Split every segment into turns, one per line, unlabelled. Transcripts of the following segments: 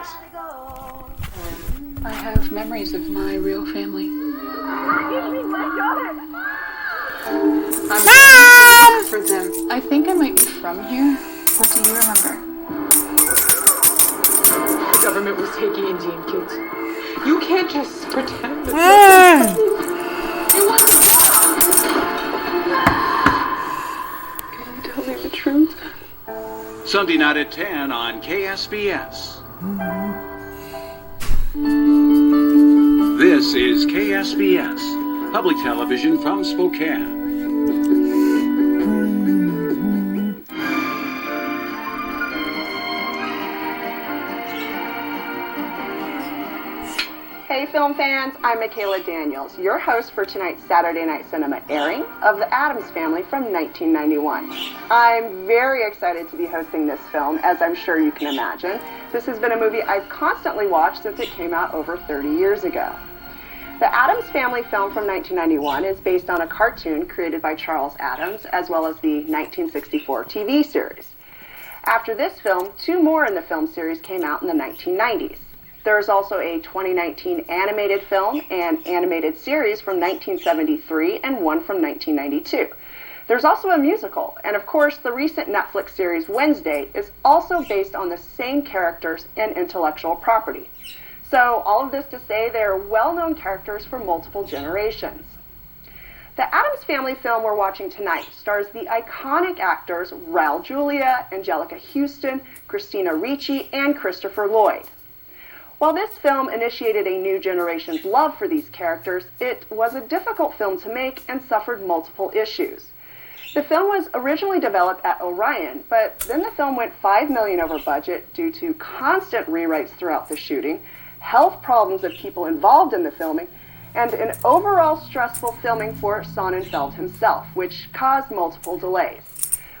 this?
I have memories of my real family. I'm for them. I think I might be from here. What do you remember?
The government was taking Indian kids. You can't just pretend that. Can you tell me the truth?
Sunday night at 10 on KSBS. This is KSBS, public television from Spokane.
Hey film fans, I'm Michaela Daniels, your host for tonight's Saturday Night Cinema airing of The Addams Family from 1991. I'm very excited to be hosting this film, as I'm sure you can imagine. This has been a movie I've constantly watched since it came out over 30 years ago. The Addams Family film from 1991 is based on a cartoon created by Charles Addams, as well as the 1964 TV series. After this film, two more in the film series came out in the 1990s. There is also a 2019 animated film and animated series from 1973 and one from 1992. There's also a musical, and of course the recent Netflix series Wednesday is also based on the same characters and intellectual property. So all of this to say they are well-known characters for multiple generations. The Addams Family film we're watching tonight stars the iconic actors Raul Julia, Angelica Houston, Christina Ricci, and Christopher Lloyd. While this film initiated a new generation's love for these characters, it was a difficult film to make and suffered multiple issues. The film was originally developed at Orion, but then the film went $5 million over budget due to constant rewrites throughout the shooting, health problems of people involved in the filming, and an overall stressful filming for Sonnenfeld himself, which caused multiple delays.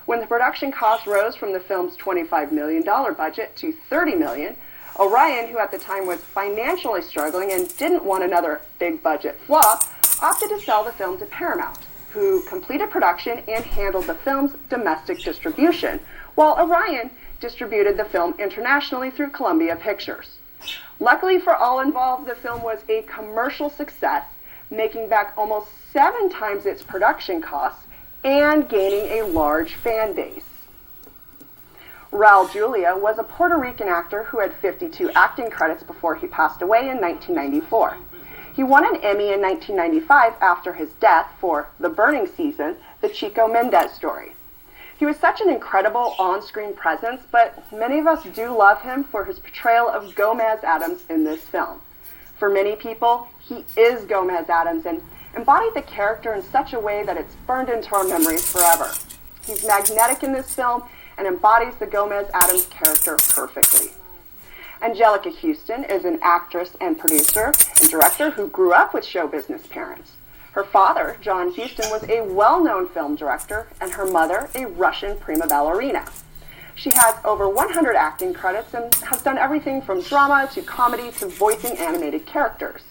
When the production costs rose from the film's $25 million budget to $30 million, Orion, who at the time was financially struggling and didn't want another big budget flop, opted to sell the film to Paramount, who completed production and handled the film's domestic distribution, while Orion distributed the film internationally through Columbia Pictures. Luckily for all involved, the film was a commercial success, making back almost 7 times its production costs and gaining a large fan base. Raul Julia was a Puerto Rican actor who had 52 acting credits before he passed away in 1994. He won an Emmy in 1995 after his death for The Burning Season, the Chico Mendez story. He was such an incredible on-screen presence, but many of us do love him for his portrayal of Gomez Addams in this film. For many people, he is Gomez Addams and embodied the character in such a way that it's burned into our memories forever. He's magnetic in this film and embodies the Gomez Addams character perfectly. Angelica Houston is an actress and producer and director who grew up with show business parents. Her father, John Houston, was a well-known film director, and her mother, a Russian prima ballerina. She has over 100 acting credits and has done everything from drama to comedy to voicing animated characters.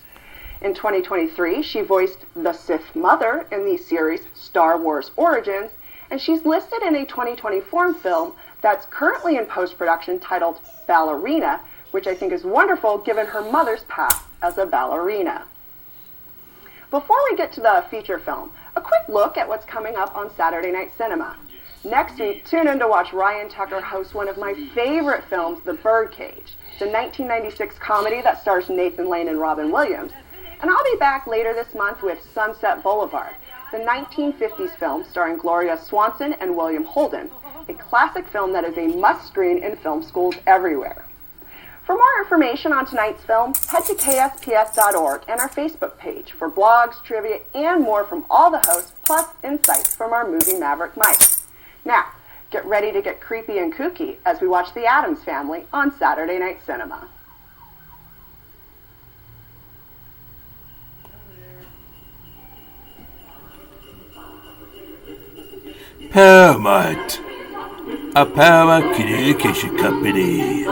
In 2023, she voiced the Sith Mother in the series Star Wars Origins, and she's listed in a 2024 film that's currently in post-production titled Ballerina, which I think is wonderful given her mother's past as a ballerina. Before we get to the feature film, a quick look at what's coming up on Saturday Night Cinema. Next week, tune in to watch Ryan Tucker host one of my favorite films, The Birdcage, the 1996 comedy that stars Nathan Lane and Robin Williams. And I'll be back later this month with Sunset Boulevard, the 1950s film starring Gloria Swanson and William Holden, a classic film that is a must-screen in film schools everywhere. For more information on tonight's film, head to ksps.org and our Facebook page for blogs, trivia, and more from all the hosts, plus insights from our movie Maverick Mike. Now, get ready to get creepy and kooky as we watch The Addams Family on Saturday Night Cinema.
Paramount, a Paramount Communication Company.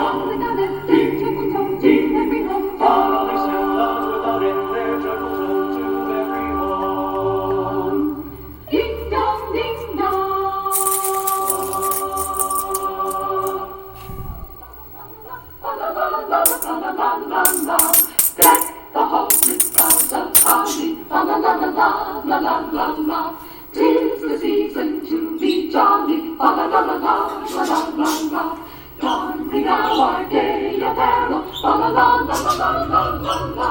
'Tis the season to be jolly, fa la la la la, la la la la. Don we now our gay apparel, fa la la la la la la la la.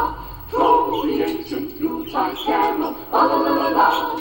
Throw the ancient Yuletide carol, fa la la la la